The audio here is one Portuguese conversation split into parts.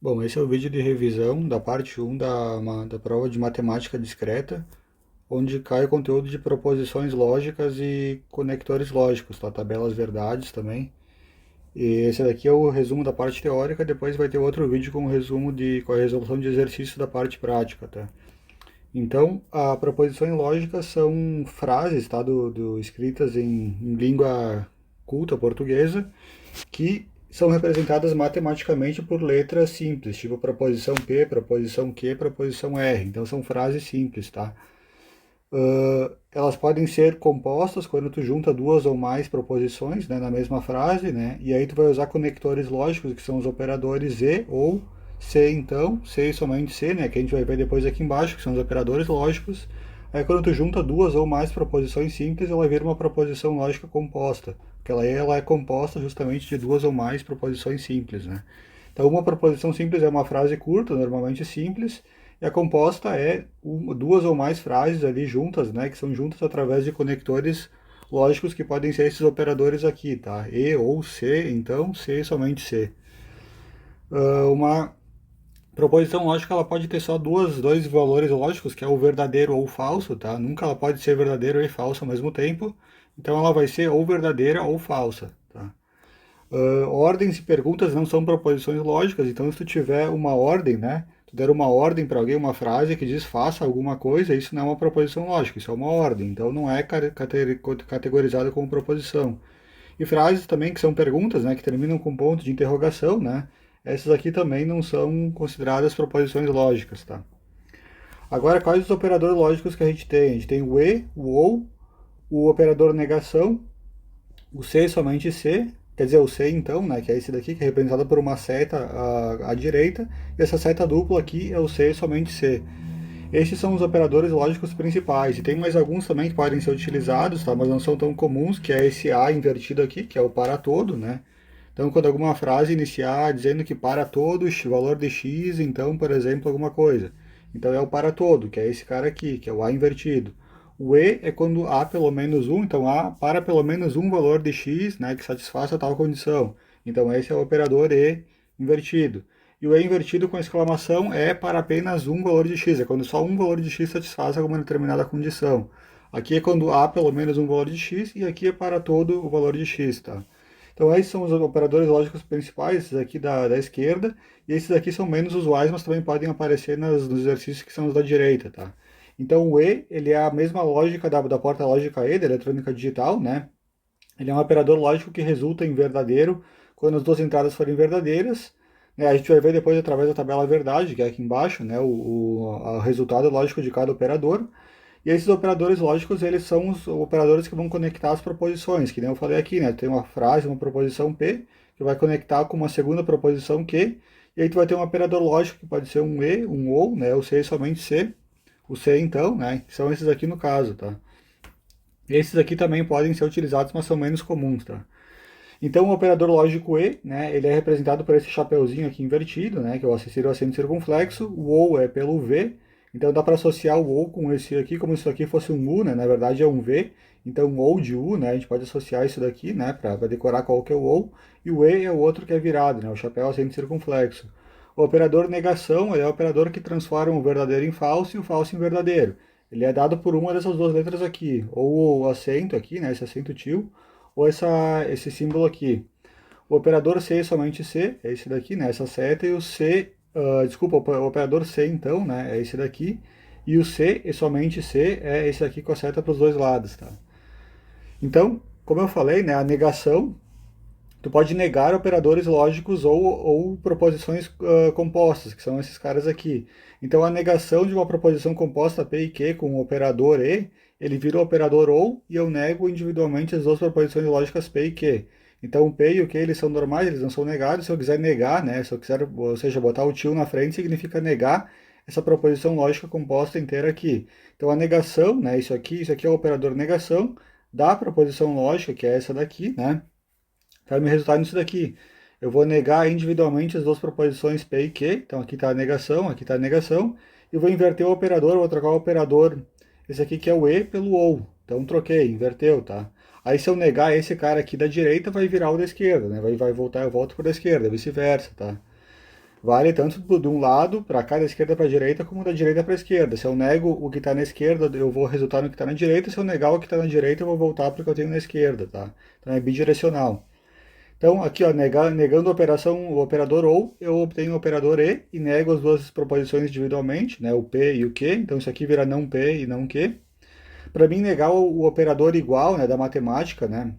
Bom, esse é o vídeo de revisão da parte 1 da prova de matemática discreta, onde cai o conteúdo de proposições lógicas e conectores lógicos, tá? Tabelas verdades também. E esse daqui é o resumo da parte teórica, depois vai ter outro vídeo com o resumo com a resolução de exercícios da parte prática, tá? Então, a proposições lógicas são frases, tá? Escritas em língua culta portuguesa, que são representadas matematicamente por letras simples, tipo proposição P, proposição Q, proposição R. Então são frases simples, tá? Elas podem ser compostas quando tu junta duas ou mais proposições, né, na mesma frase, né? E aí tu vai usar conectores lógicos, que são os operadores e ou se, então, se e somente se, né, que a gente vai ver depois aqui embaixo, que são os operadores lógicos. Aí quando tu junta duas ou mais proposições simples, ela vira uma proposição lógica composta, porque ela é composta justamente de duas ou mais proposições simples, né? Então uma proposição simples é uma frase curta, normalmente simples, e a composta é duas ou mais frases ali juntas, né, que são juntas através de conectores lógicos que podem ser esses operadores aqui, tá? E ou se, então, se somente se. Uma proposição lógica ela pode ter só dois valores lógicos, que é o verdadeiro ou o falso, tá? Nunca ela pode ser verdadeiro e falso ao mesmo tempo. Então ela vai ser ou verdadeira ou falsa, tá? Ordens e perguntas não são proposições lógicas, então se tu tiver uma ordem, né? Tu der uma ordem para alguém, uma frase que diz faça alguma coisa, isso não é uma proposição lógica, isso é uma ordem, então não é categorizado como proposição. E frases também que são perguntas, né, que terminam com ponto de interrogação, né? Essas aqui também não são consideradas proposições lógicas, tá? Agora, quais os operadores lógicos que a gente tem? A gente tem o e, o ou, o operador negação, o se somente se, quer dizer, o se então, né, que é esse daqui, que é representado por uma seta à direita, e essa seta dupla aqui é o se somente se. Estes são os operadores lógicos principais, e tem mais alguns também que podem ser utilizados, tá, mas não são tão comuns, que é esse a invertido aqui, que é o para todo, né. Então, quando alguma frase iniciar dizendo que para todo valor de x, então, por exemplo, alguma coisa. Então é o para todo, que é esse cara aqui, que é o a invertido. O e é quando há pelo menos um, então há para pelo menos um valor de x, né, que satisfaça tal condição. Então esse é o operador e invertido. E o e invertido com exclamação é para apenas um valor de x, é quando só um valor de x satisfaz alguma determinada condição. Aqui é quando há pelo menos um valor de x e aqui é para todo o valor de x, tá? Então esses são os operadores lógicos principais, esses aqui da esquerda, e esses aqui são menos usuais, mas também podem aparecer nos exercícios que são os da direita, tá? Então o E, ele é a mesma lógica da porta lógica E, da eletrônica digital, né? Ele é um operador lógico que resulta em verdadeiro quando as duas entradas forem verdadeiras, né? A gente vai ver depois através da tabela verdade, que é aqui embaixo, né? O resultado lógico de cada operador. E esses operadores lógicos, eles são os operadores que vão conectar as proposições, que nem eu falei aqui, né? Tem uma frase, uma proposição P, que vai conectar com uma segunda proposição Q, e aí tu vai ter um operador lógico que pode ser um e, um ou, né? O se somente se, o se então, né? Que são esses aqui no caso, tá? Esses aqui também podem ser utilizados, mas são menos comuns, tá? Então o operador lógico E, né, ele é representado por esse chapeuzinho aqui invertido, né, que é o acento circunflexo, o OU é pelo V, então dá para associar o OU com esse aqui, como se isso aqui fosse um U, né, na verdade é um V, então OU de U, né, a gente pode associar isso daqui, né, para decorar qual que é o OU, e o E é o outro que é virado, né, o chapéu acento circunflexo. O operador negação é o operador que transforma o verdadeiro em falso e o falso em verdadeiro. Ele é dado por uma dessas duas letras aqui, ou o acento aqui, né, esse acento tio, ou esse símbolo aqui. O operador C é somente C, é esse daqui, né? Essa seta, e o C, desculpa, o operador C então, né? É esse daqui. E o C e somente C é esse aqui com a seta para os dois lados, tá? Então, como eu falei, né? A negação, tu pode negar operadores lógicos ou proposições compostas, que são esses caras aqui. Então, a negação de uma proposição composta P e Q com o operador E, ele vira o operador OU e eu nego individualmente as duas proposições lógicas P e Q. Então, o P e o Q eles são normais, eles não são negados. Se eu quiser negar, né, se eu quiser, ou seja, botar o tio na frente, significa negar essa proposição lógica composta inteira aqui. Então, a negação, né, isso aqui é o operador negação da proposição lógica, que é essa daqui, né? Vai me resultar nisso daqui. Eu vou negar individualmente as duas proposições P e Q. Então aqui está a negação, aqui está a negação. E vou inverter o operador, vou trocar o operador, esse aqui que é o E pelo OU. Então troquei, inverteu, tá? Aí se eu negar esse cara aqui da direita, vai virar o da esquerda, né? Vai voltar, eu volto para a esquerda, vice-versa, tá? vale tanto de um lado, para cá, da esquerda para a direita, como da direita para a esquerda. Se eu nego o que está na esquerda, eu vou resultar no que está na direita. Se eu negar o que está na direita, eu vou voltar para o que eu tenho na esquerda, tá? Então é bidirecional. Então, aqui, ó, negando a operação, o operador ou, eu obtenho o operador e nego as duas proposições individualmente, né, o p e o q. Então, isso aqui vira não p e não q. Para mim, negar o operador igual, né, da matemática, né,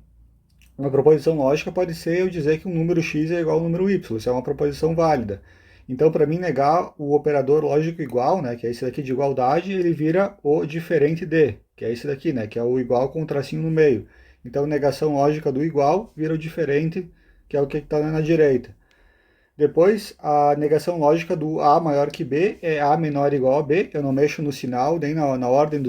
uma proposição lógica pode ser eu dizer que um número x é igual ao número y, isso é uma proposição válida. Então, para mim, negar o operador lógico igual, né, que é esse daqui de igualdade, ele vira o diferente de, que é esse daqui, né, que é o igual com o tracinho no meio. Então, negação lógica do igual vira o diferente, que é o que está na direita. Depois, a negação lógica do A maior que B é A menor ou igual a B. Eu não mexo no sinal, nem na ordem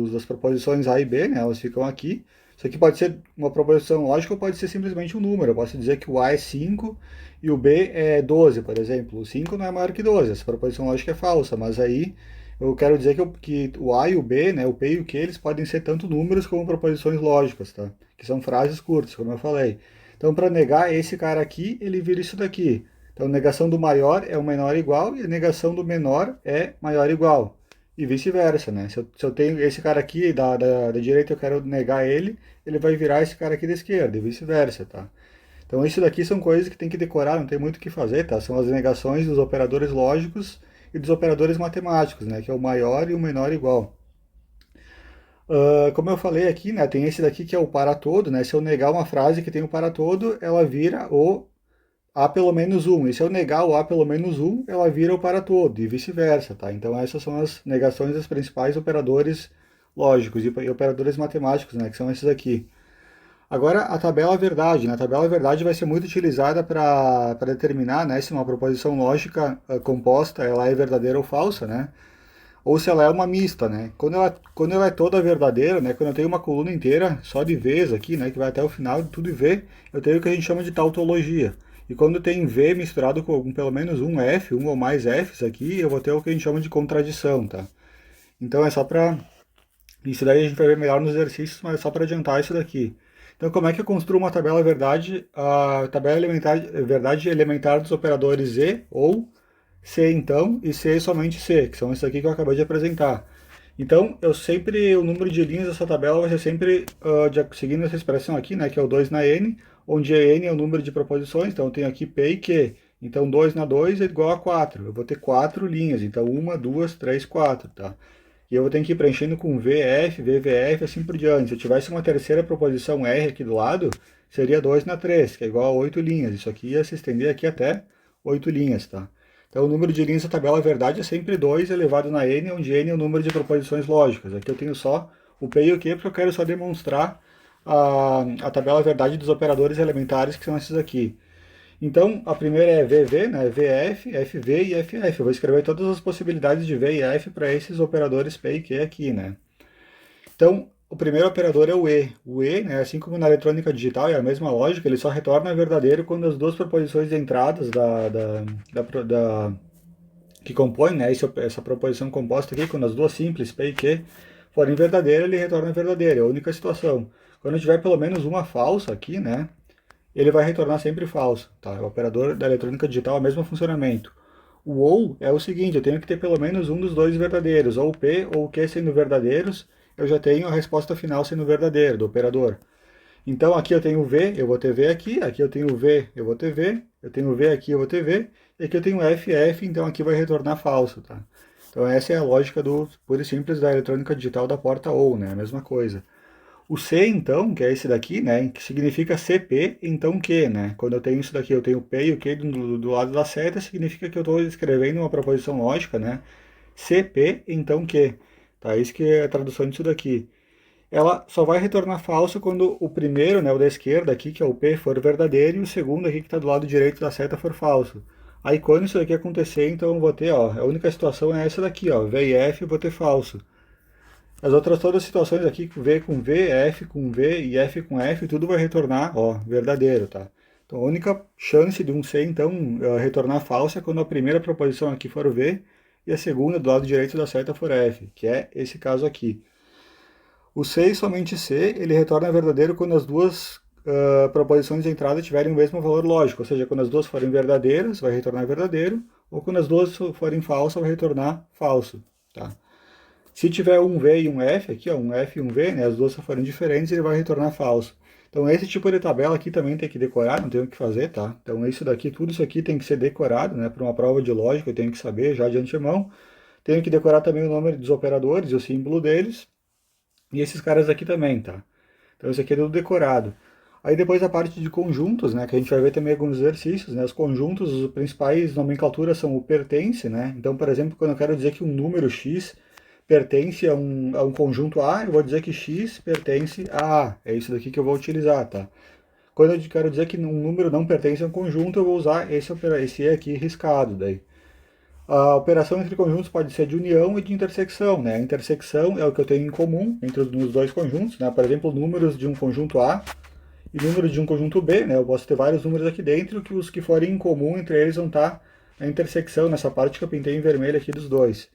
das proposições A e B, né? Elas ficam aqui. Isso aqui pode ser uma proposição lógica ou pode ser simplesmente um número. Eu posso dizer que o A é 5 e o B é 12, por exemplo. O 5 não é maior que 12, essa proposição lógica é falsa, mas aí eu quero dizer que o A e o B, né, o P e o Q, eles podem ser tanto números como proposições lógicas, tá? Que são frases curtas, como eu falei. Então, para negar esse cara aqui, ele vira isso daqui. Então, negação do maior é o menor igual e a negação do menor é maior igual. E vice-versa, né? Se eu tenho esse cara aqui da direita, eu quero negar ele, ele vai virar esse cara aqui da esquerda e vice-versa, tá? Então, isso daqui são coisas que tem que decorar, não tem muito o que fazer, tá? São as negações dos operadores lógicos e dos operadores matemáticos, né? Que é o maior e o menor igual. Como eu falei aqui, né? Tem esse daqui que é o para todo, né? Se eu negar uma frase que tem o para todo, ela vira o a pelo menos um. E se eu negar o A pelo menos um, ela vira o para todo, e vice-versa, tá? Então essas são as negações dos principais operadores lógicos e operadores matemáticos, né? Que são esses aqui. Agora, a tabela verdade, né? A tabela verdade vai ser muito utilizada para determinar, né, se uma proposição lógica composta ela é verdadeira ou falsa, né? Ou se ela é uma mista, né? Quando ela é toda verdadeira, né? Quando eu tenho uma coluna inteira só de V's aqui, né? Que vai até o final de tudo em V, eu tenho o que a gente chama de tautologia. E quando tem V misturado com pelo menos um F, um ou mais F's aqui, eu vou ter o que a gente chama de contradição, tá? Então é só para... Isso daí a gente vai ver melhor nos exercícios, mas é só para adiantar isso daqui. Então, como é que eu construo uma tabela verdade? A tabela elementar, verdade elementar dos operadores E ou C, então, e C somente C, que são esses aqui que eu acabei de apresentar. Então, o número de linhas dessa tabela vai ser sempre seguindo essa expressão aqui, né, que é o 2 na N, onde a N é o número de proposições, então eu tenho aqui P e Q. Então, 2 na 2 é igual a 4. Eu vou ter 4 linhas, então 1, 2, 3, 4, tá? E eu vou ter que ir preenchendo com VF, VVF, assim por diante. Se eu tivesse uma terceira proposição R aqui do lado, seria 2 na 3, que é igual a 8 linhas. Isso aqui ia se estender aqui até 8 linhas, tá? Então o número de linhas da tabela verdade é sempre 2 elevado na n, onde n é o número de proposições lógicas. Aqui eu tenho só o p e o q, porque eu quero só demonstrar a tabela verdade dos operadores elementares, que são esses aqui. Então, a primeira é VV, né? VF, FV e FF. Eu vou escrever todas as possibilidades de V e F para esses operadores P e Q aqui, né? Então, o primeiro operador é o E. O E, né, assim como na eletrônica digital, é a mesma lógica, ele só retorna verdadeiro quando as duas proposições de entradas que compõem, né, essa proposição composta aqui, quando as duas simples, P e Q, forem verdadeiras, ele retorna verdadeiro. É a única situação. Quando tiver pelo menos uma falsa aqui, né, ele vai retornar sempre falso. Tá? O operador da eletrônica digital é o mesmo funcionamento. O ou é o seguinte, eu tenho que ter pelo menos um dos dois verdadeiros, ou o P ou o Q sendo verdadeiros, eu já tenho a resposta final sendo verdadeira do operador. Então aqui eu tenho V, eu vou ter V aqui eu tenho V, eu vou ter V, eu tenho V aqui, eu vou ter V, e aqui eu tenho F, F, então aqui vai retornar falso. Tá? Então essa é a lógica do puro e simples da eletrônica digital da porta OU, né? A mesma coisa. O C, então, que é esse daqui, né, que significa CP, então Q, né? Quando eu tenho isso daqui, eu tenho P e o Q do lado da seta, significa que eu estou escrevendo uma proposição lógica, né? CP, então Q. Tá? Isso que é a tradução disso daqui. Ela só vai retornar falso quando o primeiro, né, o da esquerda aqui, que é o P, for verdadeiro, e o segundo aqui, que está do lado direito da seta, for falso. Aí quando isso daqui acontecer, então eu vou ter, ó, a única situação é essa daqui, ó, V e F, eu vou ter falso. As outras todas as situações aqui, V com V, F com V e F com F, tudo vai retornar, ó, verdadeiro, tá? Então a única chance de um C, então, retornar falso é quando a primeira proposição aqui for o V e a segunda do lado direito da seta for F, que é esse caso aqui. O C e somente C, ele retorna verdadeiro quando as duas proposições de entrada tiverem o mesmo valor lógico, ou seja, quando as duas forem verdadeiras, vai retornar verdadeiro, ou quando as duas forem falsas, vai retornar falso, tá? Se tiver um V e um F aqui, ó, um F e um V, né, as duas forem diferentes, ele vai retornar falso. Então esse tipo de tabela aqui também tem que decorar, não tem o que fazer, tá? Então isso daqui, tudo isso aqui tem que ser decorado, né, para uma prova de lógica eu tenho que saber já de antemão. Tenho que decorar também o nome dos operadores e o símbolo deles, e esses caras aqui também, tá? Então isso aqui é tudo decorado. Aí depois a parte de conjuntos, né, que a gente vai ver também alguns exercícios, né? Os conjuntos, as principais nomenclaturas são o pertence, né? Então, por exemplo, quando eu quero dizer que um número x pertence a um conjunto A, eu vou dizer que x pertence a A. É isso daqui que eu vou utilizar, tá? Quando eu quero dizer que um número não pertence a um conjunto, eu vou usar esse E aqui riscado daí. A operação entre conjuntos pode ser de união e de intersecção, né? A intersecção é o que eu tenho em comum entre os dois conjuntos, né? Por exemplo, números de um conjunto A e números de um conjunto B, né? Eu posso ter vários números aqui dentro que os que forem em comum entre eles vão estar na intersecção, nessa parte que eu pintei em vermelho aqui dos dois.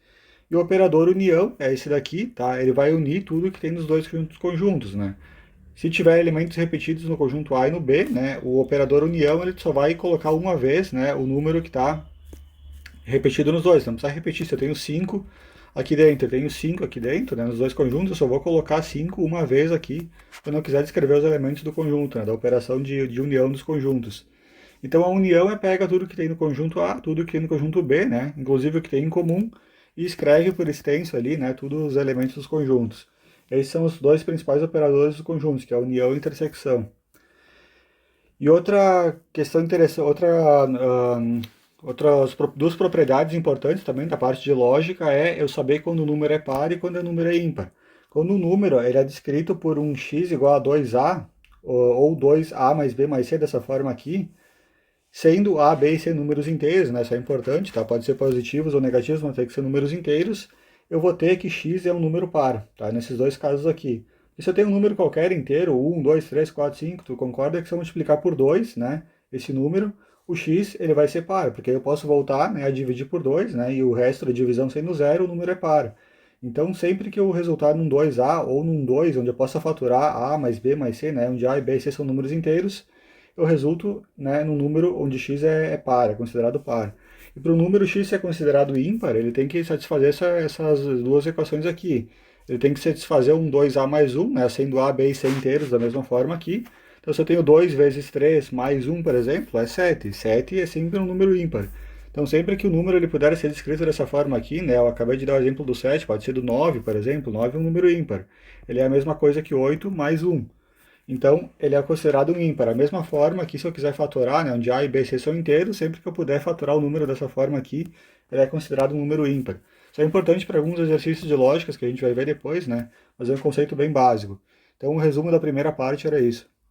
E o operador união é esse daqui, tá? Ele vai unir tudo que tem nos dois conjuntos, né? Se tiver elementos repetidos no conjunto A e no B, né? O operador união ele só vai colocar uma vez, né? O número que está repetido nos dois. Não precisa repetir. Se eu tenho 5 aqui dentro, eu tenho 5 aqui dentro, né? Nos dois conjuntos, eu só vou colocar 5 uma vez aqui quando eu quiser descrever os elementos do conjunto, né? Da operação de união dos conjuntos. Então a união pega tudo que tem no conjunto A, tudo que tem no conjunto B, né? Inclusive o que tem em comum, e escreve por extenso ali, né? Todos os elementos dos conjuntos. Esses são os dois principais operadores dos conjuntos, que é a união e a intersecção. E outra questão interessante, outras duas propriedades importantes também da parte de lógica é eu saber quando o número é par e quando o número é ímpar. Quando o número ele é descrito por um x igual a 2a, ou 2a mais b mais c, dessa forma aqui, sendo A, B e C números inteiros, né? Isso é importante, tá? Pode ser positivos ou negativos, mas tem que ser números inteiros. Eu vou ter que x é um número par, tá? Nesses dois casos aqui. E se eu tenho um número qualquer inteiro, 1, 2, 3, 4, 5, tu concorda que se eu multiplicar por 2, né? Esse número, o x ele vai ser par, porque eu posso voltar, né, a dividir por 2, né? E o resto da divisão sendo zero, o número é par. Então, sempre que eu resultar num 2a ou num 2, onde eu possa faturar a mais b mais c, né? Onde a e b e c são números inteiros, eu resulto, né, num número onde x é par, é considerado par. E para o número x ser considerado ímpar, ele tem que satisfazer essas duas equações aqui. Ele tem que satisfazer um 2a mais 1, né, sendo a, b e c inteiros da mesma forma aqui. Então, se eu tenho 2 vezes 3 mais 1, por exemplo, é 7. 7 é sempre um número ímpar. Então, sempre que o número ele puder ser descrito dessa forma aqui, né, eu acabei de dar o exemplo do 7, pode ser do 9, por exemplo. 9 é um número ímpar. Ele é a mesma coisa que 8 mais 1. Então, ele é considerado um ímpar. Da mesma forma que se eu quiser fatorar, né, onde A e B e C são inteiros, sempre que eu puder fatorar o número dessa forma aqui, ele é considerado um número ímpar. Isso é importante para alguns exercícios de lógicas que a gente vai ver depois, né? Mas é um conceito bem básico. Então, o resumo da primeira parte era isso.